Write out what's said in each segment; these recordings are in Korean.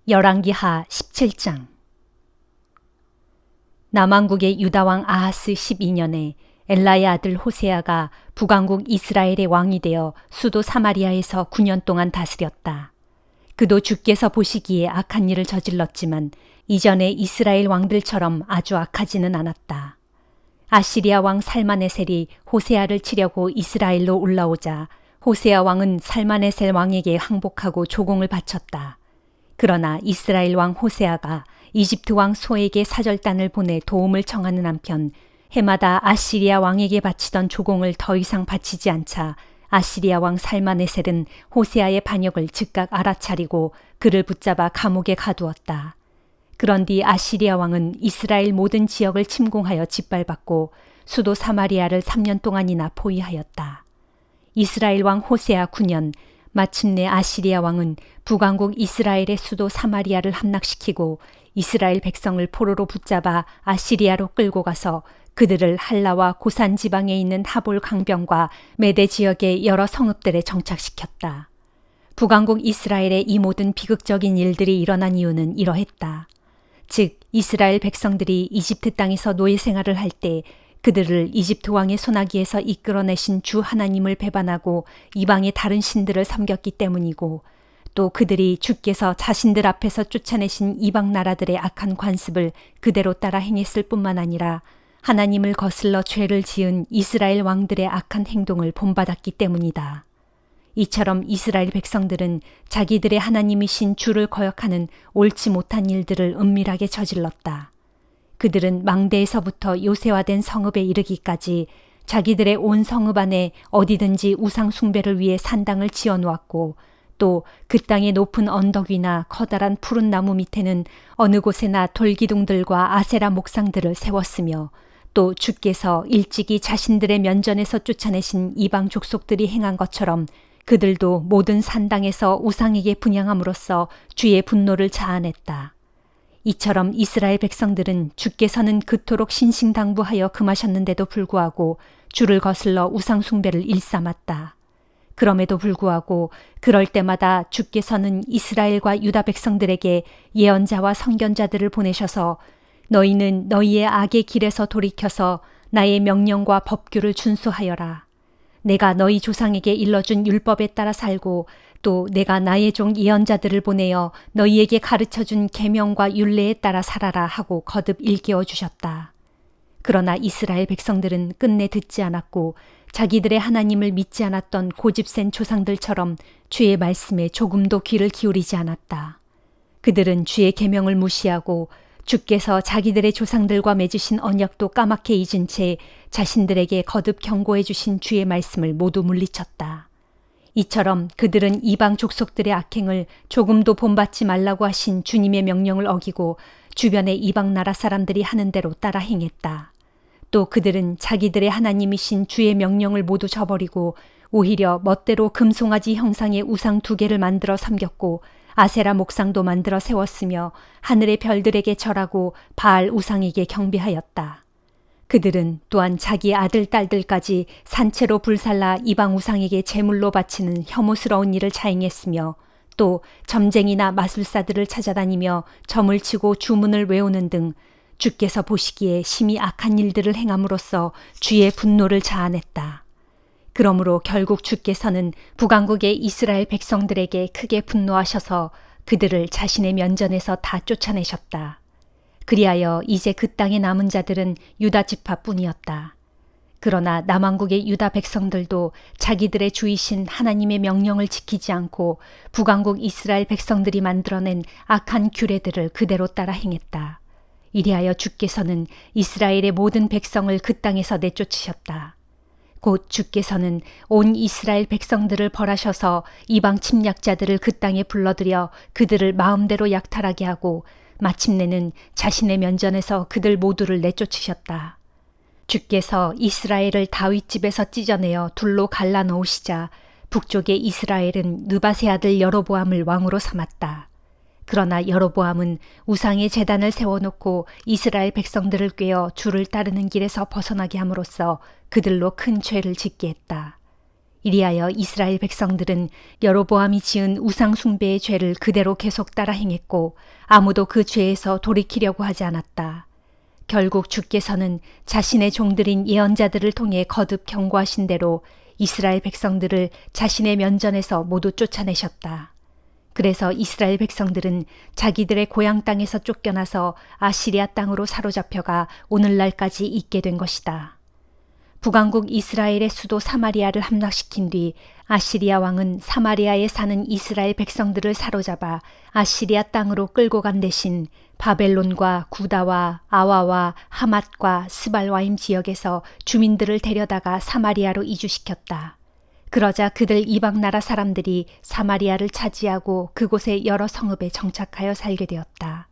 열왕기하 17장. 남왕국의 유다왕 아하스 12년에 엘라의 아들 호세아가 북왕국 이스라엘의 왕이 되어 수도 사마리아에서 9년 동안 다스렸다. 그도 주께서 보시기에 악한 일을 저질렀지만 이전의 이스라엘 왕들처럼 아주 악하지는 않았다. 아시리아 왕 살마네셀이 호세아를 치려고 이스라엘로 올라오자 호세아 왕은 살마네셀 왕에게 항복하고 조공을 바쳤다. 그러나 이스라엘 왕 호세아가 이집트 왕 소에게 사절단을 보내 도움을 청하는 한편 해마다 아시리아 왕에게 바치던 조공을 더 이상 바치지 않자 아시리아 왕 살마네셀은 호세아의 반역을 즉각 알아차리고 그를 붙잡아 감옥에 가두었다. 그런 뒤 아시리아 왕은 이스라엘 모든 지역을 침공하여 짓밟았고 수도 사마리아를 3년 동안이나 포위하였다. 이스라엘 왕 호세아 9년 마침내 아시리아 왕은 북왕국 이스라엘의 수도 사마리아를 함락시키고 이스라엘 백성을 포로로 붙잡아 아시리아로 끌고 가서 그들을 할라와 고산 지방에 있는 하볼 강변과 메대 지역의 여러 성읍들에 정착시켰다. 북왕국 이스라엘의 이 모든 비극적인 일들이 일어난 이유는 이러했다. 즉 이스라엘 백성들이 이집트 땅에서 노예 생활을 할 때 그들을 이집트 왕의 손아귀에서 이끌어내신 주 하나님을 배반하고 이방의 다른 신들을 섬겼기 때문이고 또 그들이 주께서 자신들 앞에서 쫓아내신 이방 나라들의 악한 관습을 그대로 따라 행했을 뿐만 아니라 하나님을 거슬러 죄를 지은 이스라엘 왕들의 악한 행동을 본받았기 때문이다. 이처럼 이스라엘 백성들은 자기들의 하나님이신 주를 거역하는 옳지 못한 일들을 은밀하게 저질렀다. 그들은 망대에서부터 요새화된 성읍에 이르기까지 자기들의 온 성읍 안에 어디든지 우상 숭배를 위해 산당을 지어놓았고 또 그 땅의 높은 언덕 위나 커다란 푸른 나무 밑에는 어느 곳에나 돌기둥들과 아세라 목상들을 세웠으며 또 주께서 일찍이 자신들의 면전에서 쫓아내신 이방 족속들이 행한 것처럼 그들도 모든 산당에서 우상에게 분향함으로써 주의 분노를 자아냈다. 이처럼 이스라엘 백성들은 주께서는 그토록 신신당부하여 금하셨는데도 불구하고 주를 거슬러 우상 숭배를 일삼았다. 그럼에도 불구하고 그럴 때마다 주께서는 이스라엘과 유다 백성들에게 예언자와 선견자들을 보내셔서 너희는 너희의 악의 길에서 돌이켜서 나의 명령과 법규를 준수하여라. 내가 너희 조상에게 일러준 율법에 따라 살고 또 내가 나의 종 예언자들을 보내어 너희에게 가르쳐준 계명과 율례에 따라 살아라 하고 거듭 일깨워 주셨다. 그러나 이스라엘 백성들은 끝내 듣지 않았고 자기들의 하나님을 믿지 않았던 고집센 조상들처럼 주의 말씀에 조금도 귀를 기울이지 않았다. 그들은 주의 계명을 무시하고 주께서 자기들의 조상들과 맺으신 언약도 까맣게 잊은 채 자신들에게 거듭 경고해 주신 주의 말씀을 모두 물리쳤다. 이처럼 그들은 이방 족속들의 악행을 조금도 본받지 말라고 하신 주님의 명령을 어기고 주변의 이방 나라 사람들이 하는 대로 따라 행했다. 또 그들은 자기들의 하나님이신 주의 명령을 모두 저버리고 오히려 멋대로 금송아지 형상의 우상 2개를 만들어 섬겼고 아세라 목상도 만들어 세웠으며 하늘의 별들에게 절하고 바알 우상에게 경배하였다. 그들은 또한 자기 아들, 딸들까지 산채로 불살라 이방 우상에게 제물로 바치는 혐오스러운 일을 자행했으며 또 점쟁이나 마술사들을 찾아다니며 점을 치고 주문을 외우는 등 주께서 보시기에 심히 악한 일들을 행함으로써 주의 분노를 자아냈다. 그러므로 결국 주께서는 북왕국의 이스라엘 백성들에게 크게 분노하셔서 그들을 자신의 면전에서 다 쫓아내셨다. 그리하여 이제 그 땅에 남은 자들은 유다 지파뿐이었다. 그러나 남왕국의 유다 백성들도 자기들의 주이신 하나님의 명령을 지키지 않고 북왕국 이스라엘 백성들이 만들어낸 악한 규례들을 그대로 따라 행했다. 이리하여 주께서는 이스라엘의 모든 백성을 그 땅에서 내쫓으셨다. 곧 주께서는 온 이스라엘 백성들을 벌하셔서 이방 침략자들을 그 땅에 불러들여 그들을 마음대로 약탈하게 하고 마침내는 자신의 면전에서 그들 모두를 내쫓으셨다. 주께서 이스라엘을 다윗 집에서 찢어내어 둘로 갈라놓으시자 북쪽의 이스라엘은 느밧의 아들 여로보암을 왕으로 삼았다. 그러나 여로보암은 우상의 제단을 세워놓고 이스라엘 백성들을 꾀어 주를 따르는 길에서 벗어나게 함으로써 그들로 큰 죄를 짓게 했다. 이리하여 이스라엘 백성들은 여로보암이 지은 우상 숭배의 죄를 그대로 계속 따라 행했고 아무도 그 죄에서 돌이키려고 하지 않았다. 결국 주께서는 자신의 종들인 예언자들을 통해 거듭 경고하신 대로 이스라엘 백성들을 자신의 면전에서 모두 쫓아내셨다. 그래서 이스라엘 백성들은 자기들의 고향 땅에서 쫓겨나서 아시리아 땅으로 사로잡혀가 오늘날까지 있게 된 것이다. 북왕국 이스라엘의 수도 사마리아를 함락시킨 뒤 아시리아 왕은 사마리아에 사는 이스라엘 백성들을 사로잡아 아시리아 땅으로 끌고 간 대신 바벨론과 구다와 아와와 하맛과 스발와임 지역에서 주민들을 데려다가 사마리아로 이주시켰다. 그러자 그들 이방 나라 사람들이 사마리아를 차지하고 그곳의 여러 성읍에 정착하여 살게 되었다.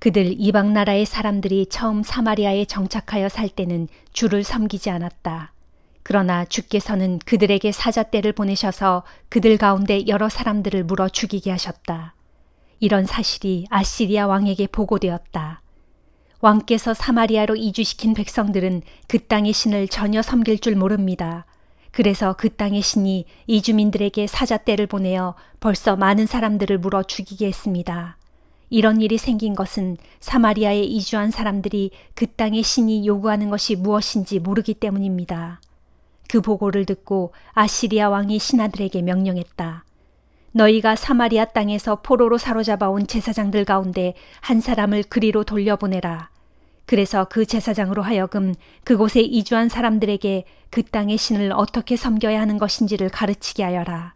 그들 이방 나라의 사람들이 처음 사마리아에 정착하여 살 때는 주를 섬기지 않았다. 그러나 주께서는 그들에게 사자떼를 보내셔서 그들 가운데 여러 사람들을 물어 죽이게 하셨다. 이런 사실이 아시리아 왕에게 보고되었다. 왕께서 사마리아로 이주시킨 백성들은 그 땅의 신을 전혀 섬길 줄 모릅니다. 그래서 그 땅의 신이 이주민들에게 사자떼를 보내어 벌써 많은 사람들을 물어 죽이게 했습니다. 이런 일이 생긴 것은 사마리아에 이주한 사람들이 그 땅의 신이 요구하는 것이 무엇인지 모르기 때문입니다. 그 보고를 듣고 아시리아 왕이 신하들에게 명령했다. 너희가 사마리아 땅에서 포로로 사로잡아 온 제사장들 가운데 한 사람을 그리로 돌려보내라. 그래서 그 제사장으로 하여금 그곳에 이주한 사람들에게 그 땅의 신을 어떻게 섬겨야 하는 것인지를 가르치게 하여라.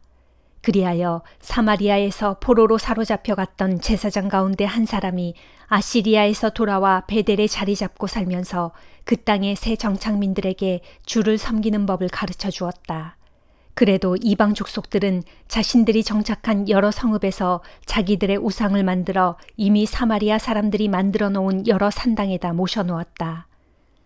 그리하여 사마리아에서 포로로 사로잡혀 갔던 제사장 가운데 한 사람이 아시리아에서 돌아와 베델에 자리 잡고 살면서 그 땅의 새 정착민들에게 주를 섬기는 법을 가르쳐 주었다. 그래도 이방 족속들은 자신들이 정착한 여러 성읍에서 자기들의 우상을 만들어 이미 사마리아 사람들이 만들어 놓은 여러 산당에다 모셔놓았다.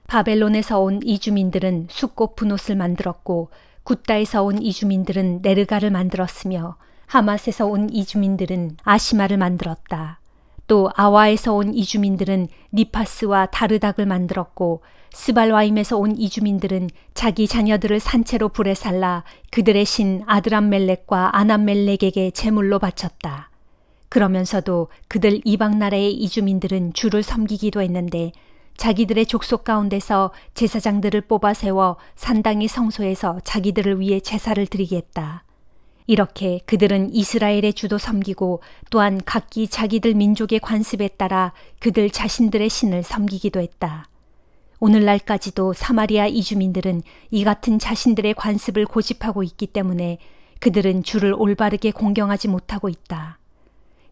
바벨론에서 온 이주민들은 숫꽃 분옷을 만들었고 굿다에서 온 이주민들은 네르가를 만들었으며 하맛에서 온 이주민들은 아시마를 만들었다. 또 아와에서 온 이주민들은 니파스와 다르닥을 만들었고 스발와임에서 온 이주민들은 자기 자녀들을 산채로 불에 살라 그들의 신 아드람멜렉과 아남멜렉에게 제물로 바쳤다. 그러면서도 그들 이방 나라의 이주민들은 주를 섬기기도 했는데 자기들의 족속 가운데서 제사장들을 뽑아 세워 산당의 성소에서 자기들을 위해 제사를 드리게 했다. 이렇게 그들은 이스라엘의 주도 섬기고 또한 각기 자기들 민족의 관습에 따라 그들 자신들의 신을 섬기기도 했다. 오늘날까지도 사마리아 이주민들은 이 같은 자신들의 관습을 고집하고 있기 때문에 그들은 주를 올바르게 공경하지 못하고 있다.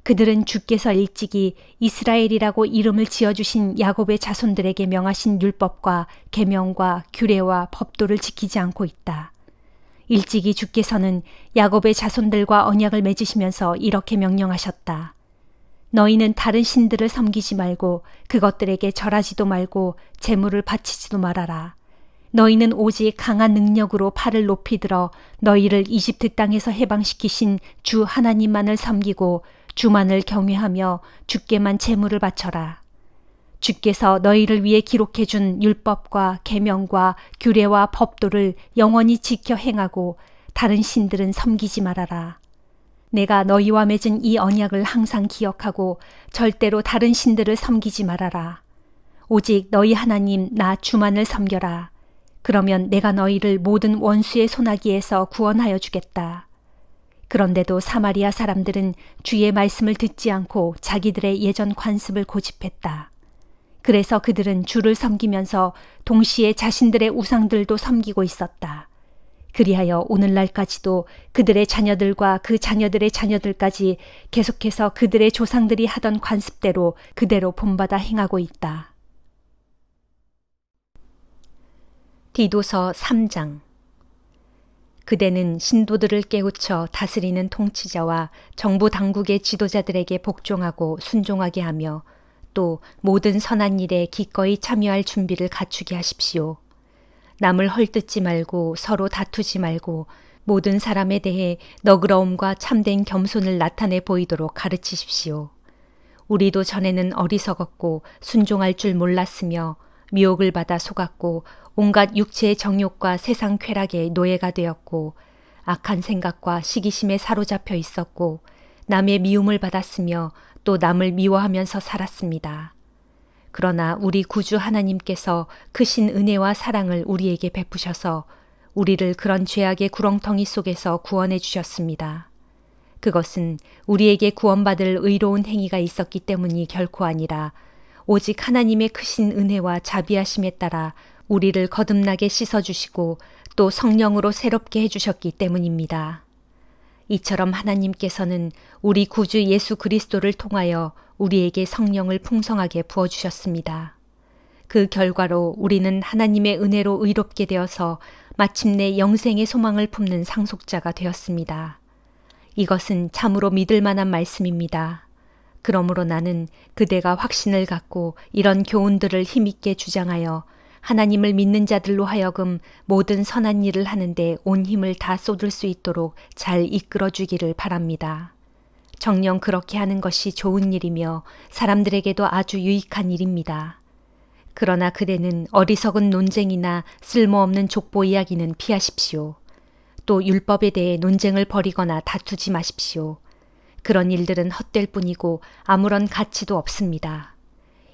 그들은 주께서 일찍이 이스라엘이라고 이름을 지어주신 야곱의 자손들에게 명하신 율법과 계명과 규례와 법도를 지키지 않고 있다. 일찍이 주께서는 야곱의 자손들과 언약을 맺으시면서 이렇게 명령하셨다. 너희는 다른 신들을 섬기지 말고 그것들에게 절하지도 말고 제물을 바치지도 말아라. 너희는 오직 강한 능력으로 팔을 높이 들어 너희를 이집트 땅에서 해방시키신 주 하나님만을 섬기고 주만을 경외하며 주께만 제물을 바쳐라. 주께서 너희를 위해 기록해 준 율법과 계명과 규례와 법도를 영원히 지켜 행하고 다른 신들은 섬기지 말아라. 내가 너희와 맺은 이 언약을 항상 기억하고 절대로 다른 신들을 섬기지 말아라. 오직 너희 하나님 나 주만을 섬겨라. 그러면 내가 너희를 모든 원수의 손아귀에서 구원하여 주겠다. 그런데도 사마리아 사람들은 주의 말씀을 듣지 않고 자기들의 예전 관습을 고집했다. 그래서 그들은 주를 섬기면서 동시에 자신들의 우상들도 섬기고 있었다. 그리하여 오늘날까지도 그들의 자녀들과 그 자녀들의 자녀들까지 계속해서 그들의 조상들이 하던 관습대로 그대로 본받아 행하고 있다. 디도서 3장. 그대는 신도들을 깨우쳐 다스리는 통치자와 정부 당국의 지도자들에게 복종하고 순종하게 하며 또 모든 선한 일에 기꺼이 참여할 준비를 갖추게 하십시오. 남을 헐뜯지 말고 서로 다투지 말고 모든 사람에 대해 너그러움과 참된 겸손을 나타내 보이도록 가르치십시오. 우리도 전에는 어리석었고 순종할 줄 몰랐으며 미혹을 받아 속았고 온갖 육체의 정욕과 세상 쾌락의 노예가 되었고 악한 생각과 시기심에 사로잡혀 있었고 남의 미움을 받았으며 또 남을 미워하면서 살았습니다. 그러나 우리 구주 하나님께서 크신 은혜와 사랑을 우리에게 베푸셔서 우리를 그런 죄악의 구렁텅이 속에서 구원해 주셨습니다. 그것은 우리에게 구원받을 의로운 행위가 있었기 때문이 결코 아니라 오직 하나님의 크신 은혜와 자비하심에 따라 우리를 거듭나게 씻어주시고 또 성령으로 새롭게 해주셨기 때문입니다. 이처럼 하나님께서는 우리 구주 예수 그리스도를 통하여 우리에게 성령을 풍성하게 부어주셨습니다. 그 결과로 우리는 하나님의 은혜로 의롭게 되어서 마침내 영생의 소망을 품는 상속자가 되었습니다. 이것은 참으로 믿을 만한 말씀입니다. 그러므로 나는 그대가 확신을 갖고 이런 교훈들을 힘있게 주장하여 하나님을 믿는 자들로 하여금 모든 선한 일을 하는데 온 힘을 다 쏟을 수 있도록 잘 이끌어 주기를 바랍니다. 정녕 그렇게 하는 것이 좋은 일이며 사람들에게도 아주 유익한 일입니다. 그러나 그대는 어리석은 논쟁이나 쓸모없는 족보 이야기는 피하십시오. 또 율법에 대해 논쟁을 벌이거나 다투지 마십시오. 그런 일들은 헛될 뿐이고 아무런 가치도 없습니다.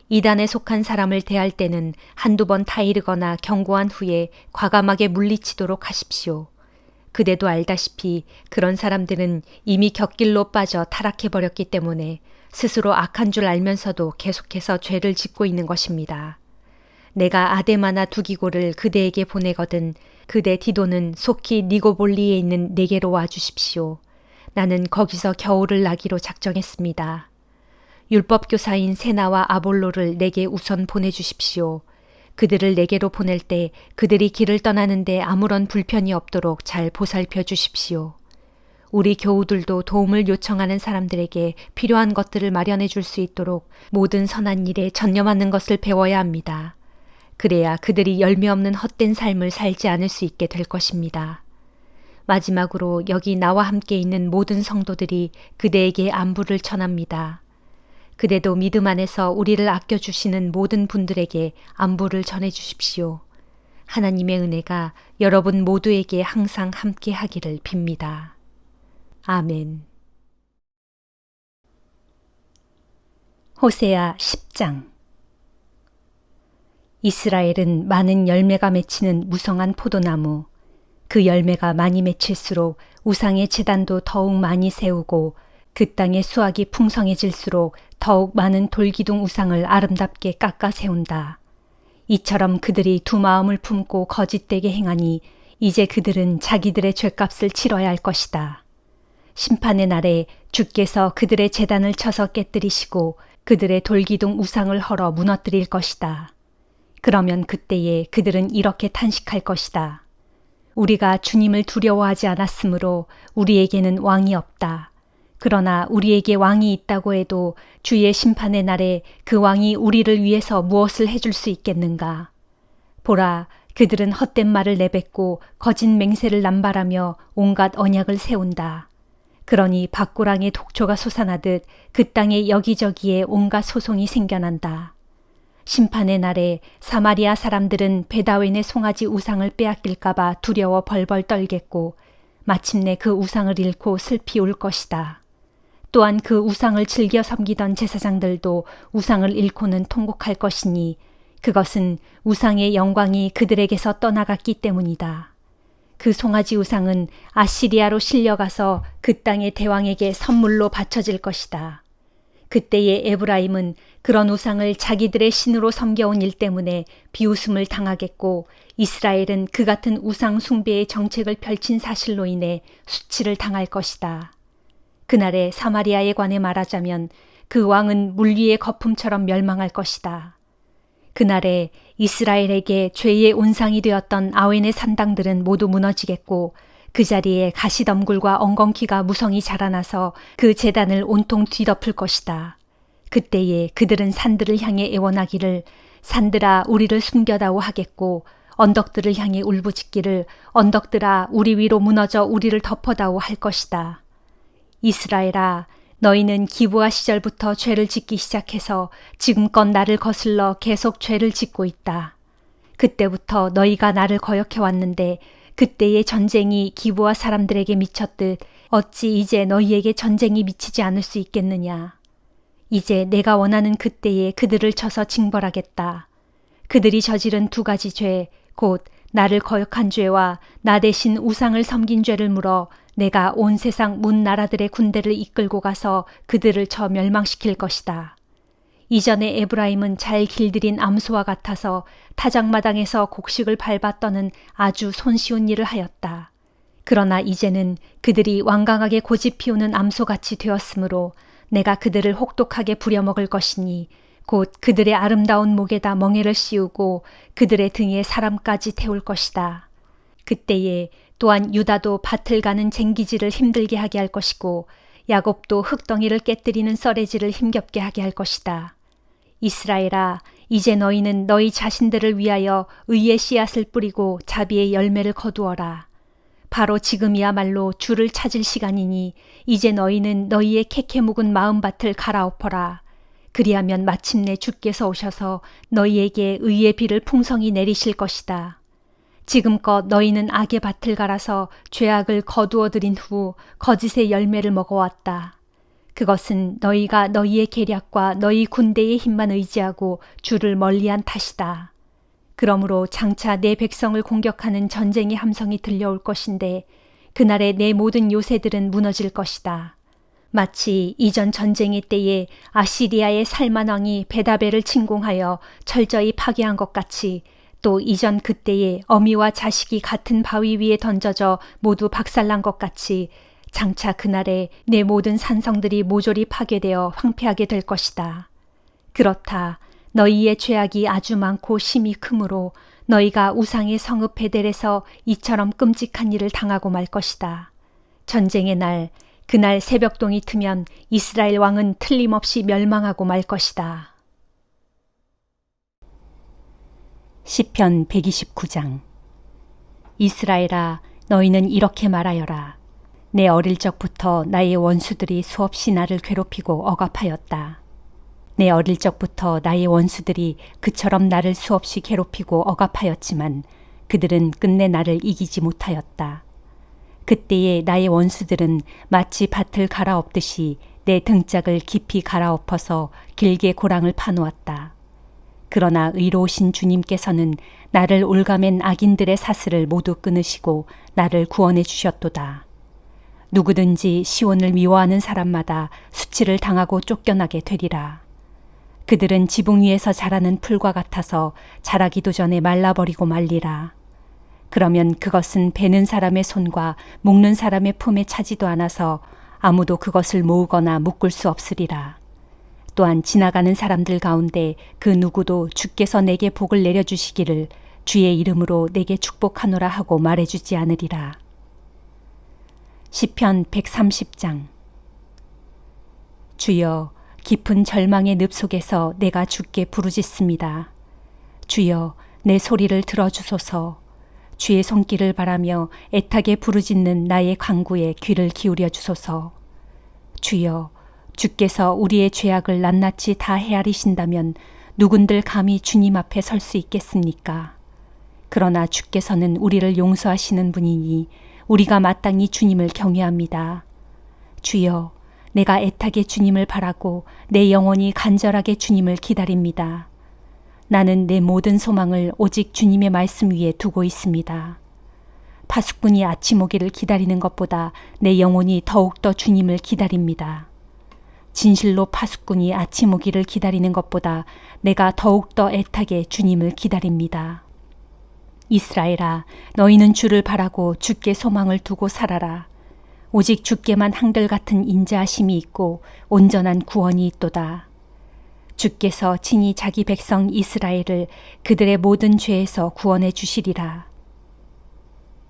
이단에 속한 사람을 대할 때는 한두 번 타이르거나 경고한 후에 과감하게 물리치도록 하십시오. 그대도 알다시피 그런 사람들은 이미 곁길로 빠져 타락해버렸기 때문에 스스로 악한 줄 알면서도 계속해서 죄를 짓고 있는 것입니다. 내가 아데마나 두기고를 그대에게 보내거든 그대 디도는 속히 니고볼리에 있는 내게로 와주십시오. 나는 거기서 겨울을 나기로 작정했습니다. 율법교사인 세나와 아볼로를 내게 우선 보내주십시오. 그들을 내게로 보낼 때 그들이 길을 떠나는데 아무런 불편이 없도록 잘 보살펴 주십시오. 우리 교우들도 도움을 요청하는 사람들에게 필요한 것들을 마련해 줄 수 있도록 모든 선한 일에 전념하는 것을 배워야 합니다. 그래야 그들이 열매 없는 헛된 삶을 살지 않을 수 있게 될 것입니다. 마지막으로 여기 나와 함께 있는 모든 성도들이 그대에게 안부를 전합니다. 그대도 믿음 안에서 우리를 아껴주시는 모든 분들에게 안부를 전해주십시오. 하나님의 은혜가 여러분 모두에게 항상 함께 하기를 빕니다. 아멘. 호세아 10장. 이스라엘은 많은 열매가 맺히는 무성한 포도나무, 그 열매가 많이 맺힐수록 우상의 제단도 더욱 많이 세우고 그 땅의 수확이 풍성해질수록 더욱 많은 돌기둥 우상을 아름답게 깎아 세운다. 이처럼 그들이 두 마음을 품고 거짓되게 행하니 이제 그들은 자기들의 죗값을 치러야 할 것이다. 심판의 날에 주께서 그들의 제단을 쳐서 깨뜨리시고 그들의 돌기둥 우상을 헐어 무너뜨릴 것이다. 그러면 그때에 그들은 이렇게 탄식할 것이다. 우리가 주님을 두려워하지 않았으므로 우리에게는 왕이 없다. 그러나 우리에게 왕이 있다고 해도 주의 심판의 날에 그 왕이 우리를 위해서 무엇을 해줄 수 있겠는가? 보라, 그들은 헛된 말을 내뱉고 거짓 맹세를 남발하며 온갖 언약을 세운다. 그러니 밭고랑에 독초가 솟아나듯 그 땅에 여기저기에 온갖 소송이 생겨난다. 심판의 날에 사마리아 사람들은 베다웬의 송아지 우상을 빼앗길까봐 두려워 벌벌 떨겠고 마침내 그 우상을 잃고 슬피 울 것이다. 또한 그 우상을 즐겨 섬기던 제사장들도 우상을 잃고는 통곡할 것이니 그것은 우상의 영광이 그들에게서 떠나갔기 때문이다. 그 송아지 우상은 아시리아로 실려가서 그 땅의 대왕에게 선물로 바쳐질 것이다. 그때의 에브라임은 그런 우상을 자기들의 신으로 섬겨온 일 때문에 비웃음을 당하겠고 이스라엘은 그 같은 우상 숭배의 정책을 펼친 사실로 인해 수치를 당할 것이다. 그날에 사마리아에 관해 말하자면 그 왕은 물 위의 거품처럼 멸망할 것이다. 그날에 이스라엘에게 죄의 온상이 되었던 아웬의 산당들은 모두 무너지겠고 그 자리에 가시덤굴과 엉겅퀴가 무성히 자라나서 그 제단을 온통 뒤덮을 것이다. 그때에 그들은 산들을 향해 애원하기를 산들아 우리를 숨겨다오 하겠고 언덕들을 향해 울부짖기를 언덕들아 우리 위로 무너져 우리를 덮어다오 할 것이다. 이스라엘아 너희는 기브아 시절부터 죄를 짓기 시작해서 지금껏 나를 거슬러 계속 죄를 짓고 있다. 그때부터 너희가 나를 거역해 왔는데 그때의 전쟁이 기브와 사람들에게 미쳤듯 어찌 이제 너희에게 전쟁이 미치지 않을 수 있겠느냐. 이제 내가 원하는 그때에 그들을 쳐서 징벌하겠다. 그들이 저지른 두 가지 죄, 곧 나를 거역한 죄와 나 대신 우상을 섬긴 죄를 물어 내가 온 세상 문 나라들의 군대를 이끌고 가서 그들을 쳐 멸망시킬 것이다. 이전에 에브라임은 잘 길들인 암소와 같아서 타작마당에서 곡식을 밟아 떠는 아주 손쉬운 일을 하였다. 그러나 이제는 그들이 완강하게 고집 피우는 암소같이 되었으므로 내가 그들을 혹독하게 부려먹을 것이니 곧 그들의 아름다운 목에다 멍에를 씌우고 그들의 등에 사람까지 태울 것이다. 그때에 또한 유다도 밭을 가는 쟁기질을 힘들게 하게 할 것이고 야곱도 흙덩이를 깨뜨리는 썰애질을 힘겹게 하게 할 것이다. 이스라엘아, 이제 너희는 너희 자신들을 위하여 의의 씨앗을 뿌리고 자비의 열매를 거두어라. 바로 지금이야말로 주를 찾을 시간이니 이제 너희는 너희의 캐캐 묵은 마음밭을 갈아엎어라. 그리하면 마침내 주께서 오셔서 너희에게 의의 비를 풍성히 내리실 것이다. 지금껏 너희는 악의 밭을 갈아서 죄악을 거두어 들인 후 거짓의 열매를 먹어왔다. 그것은 너희가 너희의 계략과 너희 군대의 힘만 의지하고 주를 멀리한 탓이다. 그러므로 장차 내 백성을 공격하는 전쟁의 함성이 들려올 것인데 그날에 내 모든 요새들은 무너질 것이다. 마치 이전 전쟁의 때에 아시리아의 살만 왕이 베다벨을 침공하여 철저히 파괴한 것 같이 또 이전 그때에 어미와 자식이 같은 바위 위에 던져져 모두 박살난 것 같이 장차 그날에 내 모든 산성들이 모조리 파괴되어 황폐하게 될 것이다. 그렇다. 너희의 죄악이 아주 많고 심히 크므로 너희가 우상의 성읍 베델에서 이처럼 끔찍한 일을 당하고 말 것이다. 전쟁의 날, 그날 새벽동이 트면 이스라엘 왕은 틀림없이 멸망하고 말 것이다. 시편 129장. 이스라엘아, 너희는 이렇게 말하여라. 내 어릴 적부터 나의 원수들이 수없이 나를 괴롭히고 억압하였다. 내 어릴 적부터 나의 원수들이 그처럼 나를 수없이 괴롭히고 억압하였지만 그들은 끝내 나를 이기지 못하였다. 그때에 나의 원수들은 마치 밭을 갈아엎듯이 내 등짝을 깊이 갈아엎어서 길게 고랑을 파놓았다. 그러나 의로우신 주님께서는 나를 올가맨 악인들의 사슬을 모두 끊으시고 나를 구원해 주셨도다. 누구든지 시온을 미워하는 사람마다 수치를 당하고 쫓겨나게 되리라. 그들은 지붕 위에서 자라는 풀과 같아서 자라기도 전에 말라버리고 말리라. 그러면 그것은 베는 사람의 손과 묶는 사람의 품에 차지도 않아서 아무도 그것을 모으거나 묶을 수 없으리라. 또한 지나가는 사람들 가운데 그 누구도 주께서 내게 복을 내려주시기를 주의 이름으로 내게 축복하노라 하고 말해주지 않으리라. 시편 130장. 주여, 깊은 절망의 늪 속에서 내가 주께 부르짖습니다. 주여, 내 소리를 들어주소서. 주의 손길을 바라며 애타게 부르짖는 나의 간구에 귀를 기울여 주소서. 주여, 주께서 우리의 죄악을 낱낱이 다 헤아리신다면 누군들 감히 주님 앞에 설 수 있겠습니까? 그러나 주께서는 우리를 용서하시는 분이니 우리가 마땅히 주님을 경외합니다. 주여, 내가 애타게 주님을 바라고 내 영혼이 간절하게 주님을 기다립니다. 나는 내 모든 소망을 오직 주님의 말씀 위에 두고 있습니다. 파수꾼이 아침 오기를 기다리는 것보다 내 영혼이 더욱더 주님을 기다립니다. 진실로 파수꾼이 아침 오기를 기다리는 것보다 내가 더욱더 애타게 주님을 기다립니다. 이스라엘아, 너희는 주를 바라고 주께 소망을 두고 살아라. 오직 주께만 한결같은 인자하심이 있고 온전한 구원이 있도다. 주께서 친히 자기 백성 이스라엘을 그들의 모든 죄에서 구원해 주시리라.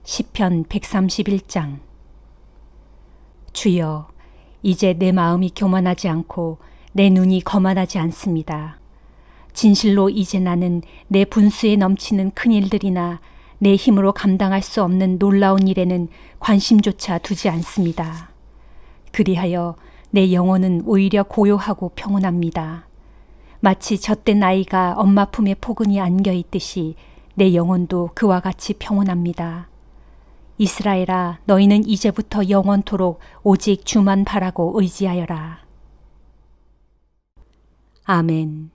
시편 131장. 주여, 이제 내 마음이 교만하지 않고 내 눈이 거만하지 않습니다. 진실로 이제 나는 내 분수에 넘치는 큰 일들이나 내 힘으로 감당할 수 없는 놀라운 일에는 관심조차 두지 않습니다. 그리하여 내 영혼은 오히려 고요하고 평온합니다. 마치 젖된 아이가 엄마 품에 포근히 안겨 있듯이 내 영혼도 그와 같이 평온합니다. 이스라엘아, 너희는 이제부터 영원토록 오직 주만 바라고 의지하여라. 아멘.